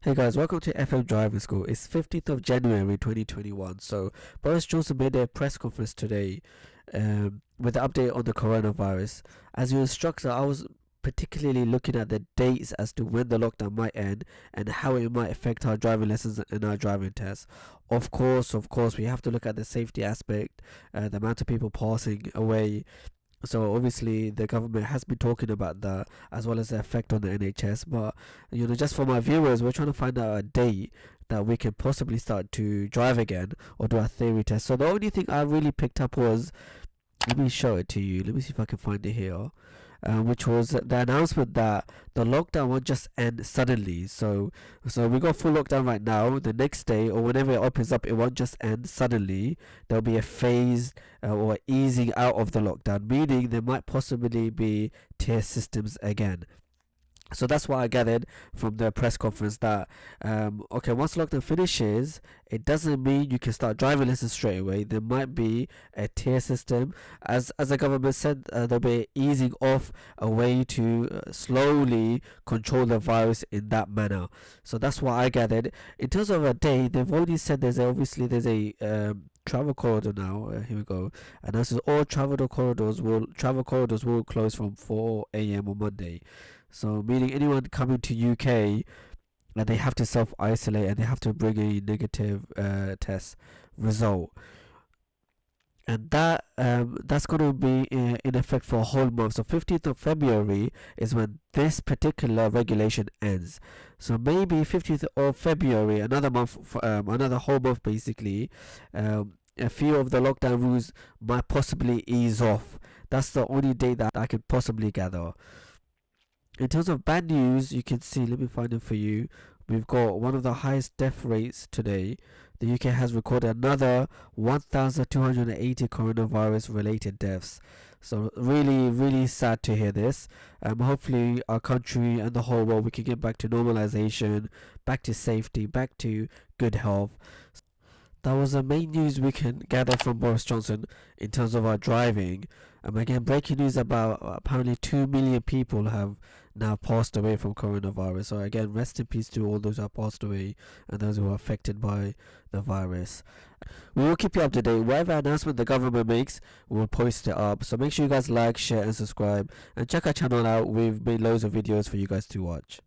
Hey guys, welcome to FM Driving School. It's 15th of January 2021. So Boris Johnson made a press conference today with an update on the coronavirus. As your instructor, I was particularly looking at the dates as to when the lockdown might end and how it might affect our driving lessons and our driving tests. Of course, we have to look at the safety aspect, the amount of people passing away. So obviously the government has been talking about that, as well as the effect on the NHS. But just for my viewers, we're trying to find out a date that we can possibly start to drive again or do a theory test. So the only thing I really picked up was, let me show it to you. Let me see if I can find it here. Which was the announcement that the lockdown won't just end suddenly. So we got full lockdown right now. The next day or whenever it opens up, it won't just end suddenly. There'll be a phase or easing out of the lockdown, meaning there might possibly be tier systems again. So that's what I gathered from the press conference, that once lockdown finishes, it doesn't mean you can start driving lessons straight away. There might be a tier system, as the government said. There'll be easing off, a way to slowly control the virus in that manner. So that's what I gathered. In terms of a day, they've already said there's a travel corridor now. Here we go. And this is all travel corridors will close from 4 a.m. on Monday. So meaning anyone coming to UK, and they have to self-isolate and they have to bring a negative test result. And that's going to be in effect for a whole month. So 15th of February is when this particular regulation ends. So maybe 15th of February, another month, another whole month basically, a few of the lockdown rules might possibly ease off. That's the only date that I could possibly gather. In terms of bad news, you can see, let me find it for you. We've got one of the highest death rates today. The UK has recorded another 1,280 coronavirus related deaths. So really, really sad to hear this. Hopefully our country and the whole world, we can get back to normalization, back to safety, back to good health. That was the main news we can gather from Boris Johnson in terms of our driving. Again, breaking news about apparently 2 million people have now passed away from coronavirus. So again, rest in peace to all those who have passed away and those who are affected by the virus. We will keep you up to date. Whatever announcement the government makes, we will post it up. So make sure you guys like, share and subscribe, and check our channel out. We've made loads of videos for you guys to watch.